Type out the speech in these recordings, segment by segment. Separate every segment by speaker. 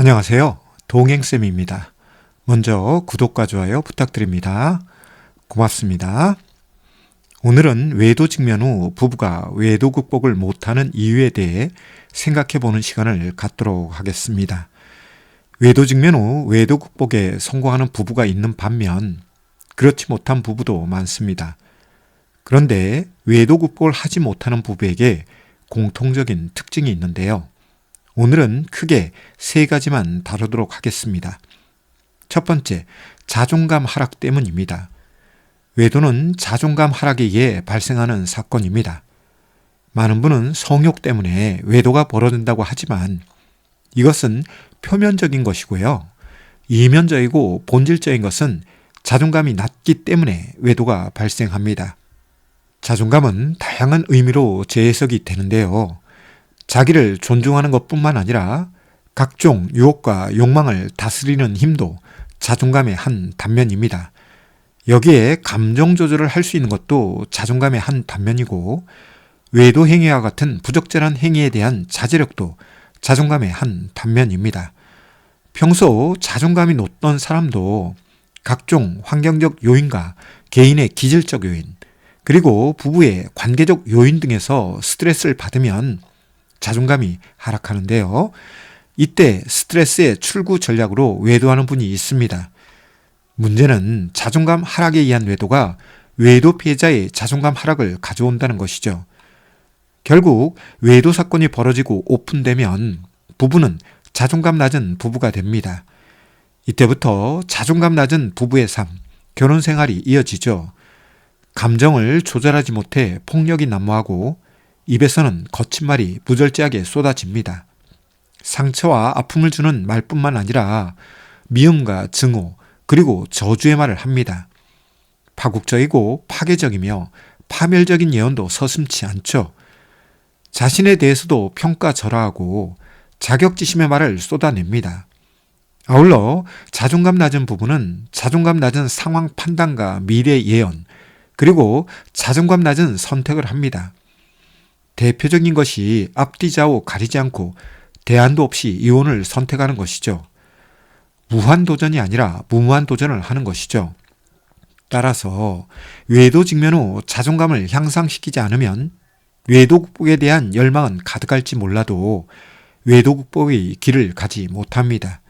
Speaker 1: 안녕하세요. 동행쌤입니다. 먼저 구독과 좋아요 부탁드립니다. 고맙습니다. 오늘은 외도 직면 후 부부가 외도 극복을 못하는 이유에 대해 생각해보는 시간을 갖도록 하겠습니다. 외도 직면 후 외도 극복에 성공하는 부부가 있는 반면 그렇지 못한 부부도 많습니다. 그런데 외도 극복을 하지 못하는 부부에게 공통적인 특징이 있는데요. 오늘은 크게 세 가지만 다루도록 하겠습니다. 첫 번째, 자존감 하락 때문입니다. 외도는 자존감 하락에 의해 발생하는 사건입니다. 많은 분은 성욕 때문에 외도가 벌어진다고 하지만 이것은 표면적인 것이고요. 이면적이고 본질적인 것은 자존감이 낮기 때문에 외도가 발생합니다. 자존감은 다양한 의미로 재해석이 되는데요. 자기를 존중하는 것뿐만 아니라 각종 유혹과 욕망을 다스리는 힘도 자존감의 한 단면입니다. 여기에 감정 조절을 할 수 있는 것도 자존감의 한 단면이고 외도 행위와 같은 부적절한 행위에 대한 자제력도 자존감의 한 단면입니다. 평소 자존감이 높던 사람도 각종 환경적 요인과 개인의 기질적 요인, 그리고 부부의 관계적 요인 등에서 스트레스를 받으면 자존감이 하락하는데요. 이때 스트레스의 출구 전략으로 외도하는 분이 있습니다. 문제는 자존감 하락에 의한 외도가 외도 피해자의 자존감 하락을 가져온다는 것이죠. 결국 외도 사건이 벌어지고 오픈되면 부부는 자존감 낮은 부부가 됩니다. 이때부터 자존감 낮은 부부의 삶, 결혼 생활이 이어지죠. 감정을 조절하지 못해 폭력이 난무하고 입에서는 거친 말이 무절제하게 쏟아집니다. 상처와 아픔을 주는 말뿐만 아니라 미움과 증오, 그리고 저주의 말을 합니다. 파국적이고 파괴적이며 파멸적인 예언도 서슴지 않죠. 자신에 대해서도 평가절하하고 자격지심의 말을 쏟아냅니다. 아울러 자존감 낮은 부부는 자존감 낮은 상황 판단과 미래 예언, 그리고 자존감 낮은 선택을 합니다. 대표적인 것이 앞뒤 좌우 가리지 않고 대안도 없이 이혼을 선택하는 것이죠. 무한도전이 아니라 무모한도전을 하는 것이죠. 따라서 외도 직면 후 자존감을 향상시키지 않으면 외도 극복에 대한 열망은 가득할지 몰라도 외도 극복의 길을 가지 못합니다.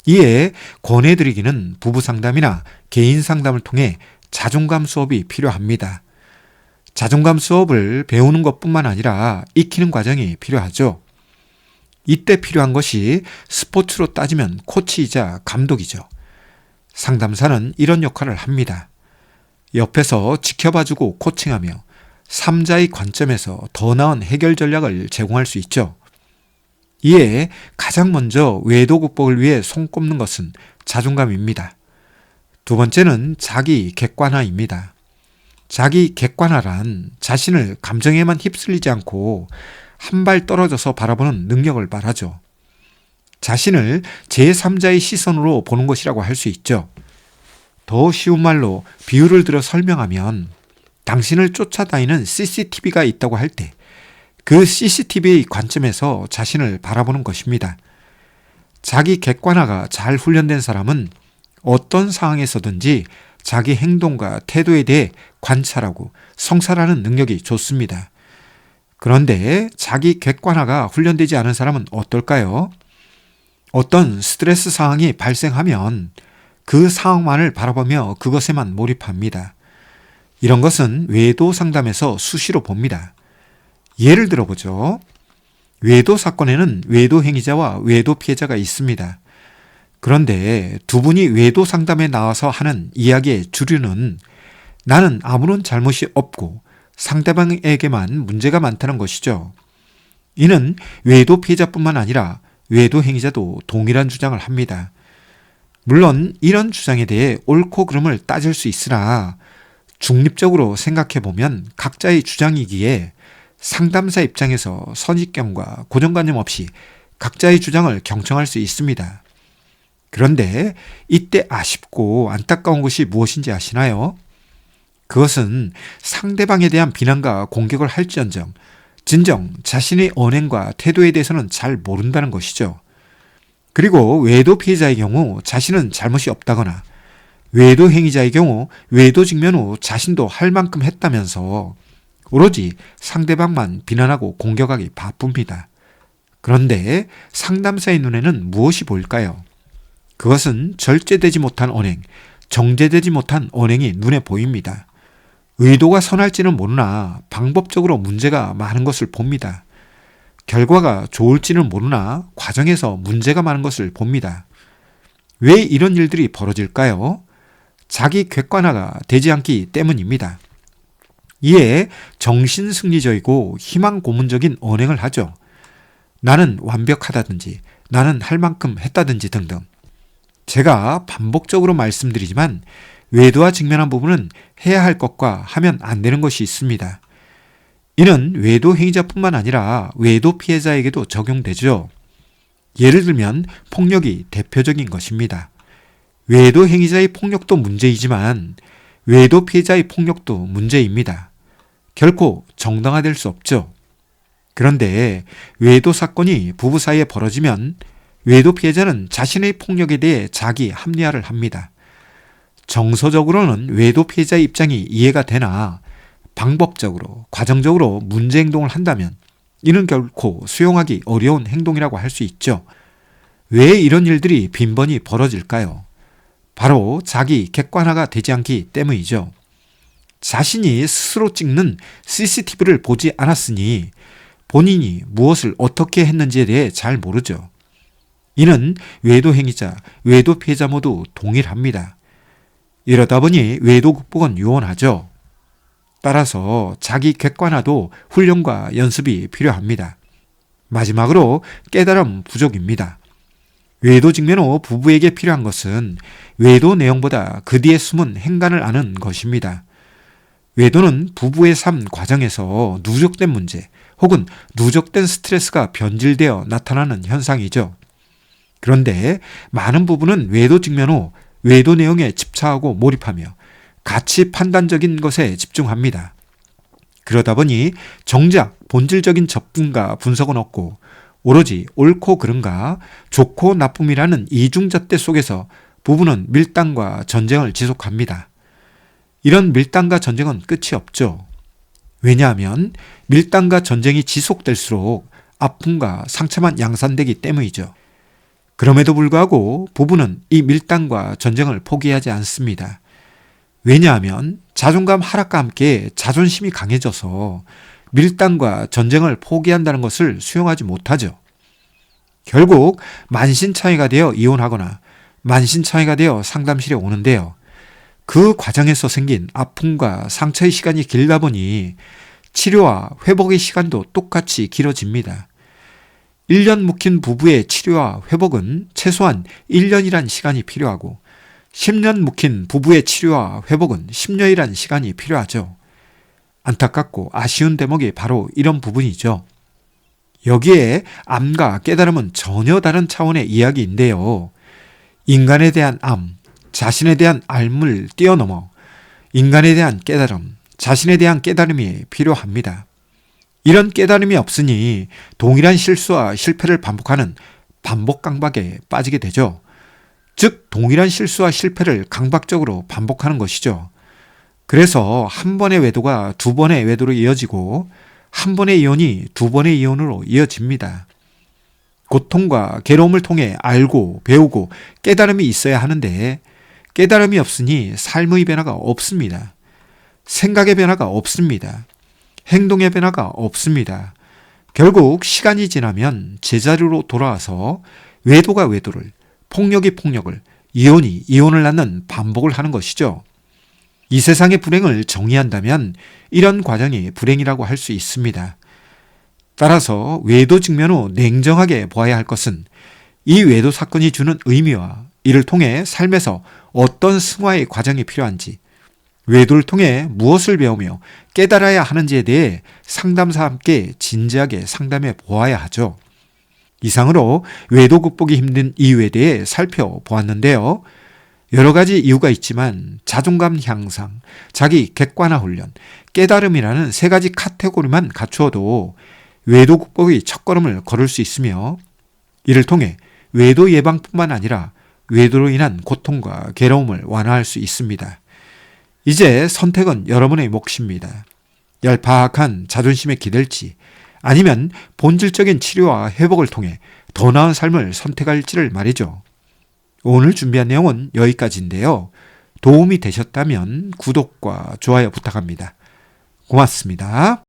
Speaker 1: 이에 권해드리기는 부부 상담이나 개인 상담을 통해 자존감 수업이 필요합니다. 자존감 수업을 배우는 것뿐만 아니라 익히는 과정이 필요하죠. 이때 필요한 것이 스포츠로 따지면 코치이자 감독이죠. 상담사는 이런 역할을 합니다. 옆에서 지켜봐주고 코칭하며 3자의 관점에서 더 나은 해결 전략을 제공할 수 있죠. 이에 가장 먼저 외도 극복을 위해 손꼽는 것은 자존감입니다. 두 번째는 자기 객관화입니다. 자기 객관화란 자신을 감정에만 휩쓸리지 않고 한 발 떨어져서 바라보는 능력을 말하죠. 자신을 제3자의 시선으로 보는 것이라고 할 수 있죠. 더 쉬운 말로 비유를 들어 설명하면 당신을 쫓아다니는 CCTV가 있다고 할 때 그 CCTV의 관점에서 자신을 바라보는 것입니다. 자기 객관화가 잘 훈련된 사람은 어떤 상황에서든지 자기 행동과 태도에 대해 관찰하고 성찰하는 능력이 좋습니다. 그런데 자기 객관화가 훈련되지 않은 사람은 어떨까요? 어떤 스트레스 상황이 발생하면 그 상황만을 바라보며 그것에만 몰입합니다. 이런 것은 외도 상담에서 수시로 봅니다. 예를 들어보죠. 외도 사건에는 외도 행위자와 외도 피해자가 있습니다. 그런데 두 분이 외도 상담에 나와서 하는 이야기의 주류는 나는 아무런 잘못이 없고 상대방에게만 문제가 많다는 것이죠. 이는 외도 피해자뿐만 아니라 외도 행위자도 동일한 주장을 합니다. 물론 이런 주장에 대해 옳고 그름을 따질 수 있으나 중립적으로 생각해보면 각자의 주장이기에 상담사 입장에서 선입견과 고정관념 없이 각자의 주장을 경청할 수 있습니다. 그런데 이때 아쉽고 안타까운 것이 무엇인지 아시나요? 그것은 상대방에 대한 비난과 공격을 할지언정 진정 자신의 언행과 태도에 대해서는 잘 모른다는 것이죠. 그리고 외도 피해자의 경우 자신은 잘못이 없다거나 외도 행위자의 경우 외도 직면 후 자신도 할 만큼 했다면서 오로지 상대방만 비난하고 공격하기 바쁩니다. 그런데 상담사의 눈에는 무엇이 보일까요? 그것은 절제되지 못한 언행, 정제되지 못한 언행이 눈에 보입니다. 의도가 선할지는 모르나 방법적으로 문제가 많은 것을 봅니다. 결과가 좋을지는 모르나 과정에서 문제가 많은 것을 봅니다. 왜 이런 일들이 벌어질까요? 자기 객관화가 되지 않기 때문입니다. 이에 정신승리적이고 희망 고문적인 언행을 하죠. 나는 완벽하다든지 나는 할 만큼 했다든지 등등. 제가 반복적으로 말씀드리지만 외도와 직면한 부분은 해야 할 것과 하면 안 되는 것이 있습니다. 이는 외도 행위자뿐만 아니라 외도 피해자에게도 적용되죠. 예를 들면 폭력이 대표적인 것입니다. 외도 행위자의 폭력도 문제이지만 외도 피해자의 폭력도 문제입니다. 결코 정당화될 수 없죠. 그런데 외도 사건이 부부 사이에 벌어지면 외도 피해자는 자신의 폭력에 대해 자기 합리화를 합니다. 정서적으로는 외도 피해자의 입장이 이해가 되나 방법적으로, 과정적으로 문제 행동을 한다면 이는 결코 수용하기 어려운 행동이라고 할 수 있죠. 왜 이런 일들이 빈번히 벌어질까요? 바로 자기 객관화가 되지 않기 때문이죠. 자신이 스스로 찍는 CCTV를 보지 않았으니 본인이 무엇을 어떻게 했는지에 대해 잘 모르죠. 이는 외도 행위자, 외도 피해자 모두 동일합니다. 이러다 보니 외도 극복은 유연하죠. 따라서 자기 객관화도 훈련과 연습이 필요합니다. 마지막으로 깨달음 부족입니다. 외도 직면 후 부부에게 필요한 것은 외도 내용보다 그 뒤에 숨은 행간을 아는 것입니다. 외도는 부부의 삶 과정에서 누적된 문제 혹은 누적된 스트레스가 변질되어 나타나는 현상이죠. 그런데 많은 부부는 외도 직면 후 외도 내용에 집착하고 몰입하며 가치 판단적인 것에 집중합니다. 그러다 보니 정작 본질적인 접근과 분석은 없고 오로지 옳고 그른가 좋고 나쁨이라는 이중잣대 속에서 부부는 밀당과 전쟁을 지속합니다. 이런 밀당과 전쟁은 끝이 없죠. 왜냐하면 밀당과 전쟁이 지속될수록 아픔과 상처만 양산되기 때문이죠. 그럼에도 불구하고 부부는 이 밀당과 전쟁을 포기하지 않습니다. 왜냐하면 자존감 하락과 함께 자존심이 강해져서 밀당과 전쟁을 포기한다는 것을 수용하지 못하죠. 결국 만신창이가 되어 이혼하거나 만신창이가 되어 상담실에 오는데요. 그 과정에서 생긴 아픔과 상처의 시간이 길다 보니 치료와 회복의 시간도 똑같이 길어집니다. 1년 묵힌 부부의 치료와 회복은 최소한 1년이란 시간이 필요하고 10년 묵힌 부부의 치료와 회복은 10년이란 시간이 필요하죠. 안타깝고 아쉬운 대목이 바로 이런 부분이죠. 여기에 암과 깨달음은 전혀 다른 차원의 이야기인데요. 인간에 대한 암, 자신에 대한 앓을 뛰어넘어 인간에 대한 깨달음, 자신에 대한 깨달음이 필요합니다. 이런 깨달음이 없으니 동일한 실수와 실패를 반복하는 반복 강박에 빠지게 되죠. 즉 동일한 실수와 실패를 강박적으로 반복하는 것이죠. 그래서 한 번의 외도가 두 번의 외도로 이어지고 한 번의 이혼이 두 번의 이혼으로 이어집니다. 고통과 괴로움을 통해 알고 배우고 깨달음이 있어야 하는데 깨달음이 없으니 삶의 변화가 없습니다. 생각의 변화가 없습니다. 행동의 변화가 없습니다. 결국 시간이 지나면 제자리로 돌아와서 외도가 외도를, 폭력이 폭력을, 이혼이 이혼을 낳는 반복을 하는 것이죠. 이 세상의 불행을 정의한다면 이런 과정이 불행이라고 할 수 있습니다. 따라서 외도 직면 후 냉정하게 보아야 할 것은 이 외도 사건이 주는 의미와 이를 통해 삶에서 어떤 승화의 과정이 필요한지, 외도를 통해 무엇을 배우며 깨달아야 하는지에 대해 상담사와 함께 진지하게 상담해 보아야 하죠. 이상으로 외도 극복이 힘든 이유에 대해 살펴보았는데요. 여러 가지 이유가 있지만 자존감 향상, 자기 객관화 훈련, 깨달음이라는 세 가지 카테고리만 갖추어도 외도 극복의 첫걸음을 걸을 수 있으며 이를 통해 외도 예방뿐만 아니라 외도로 인한 고통과 괴로움을 완화할 수 있습니다. 이제 선택은 여러분의 몫입니다. 얄팍한 자존심에 기댈지 아니면 본질적인 치료와 회복을 통해 더 나은 삶을 선택할지를 말이죠. 오늘 준비한 내용은 여기까지인데요. 도움이 되셨다면 구독과 좋아요 부탁합니다. 고맙습니다.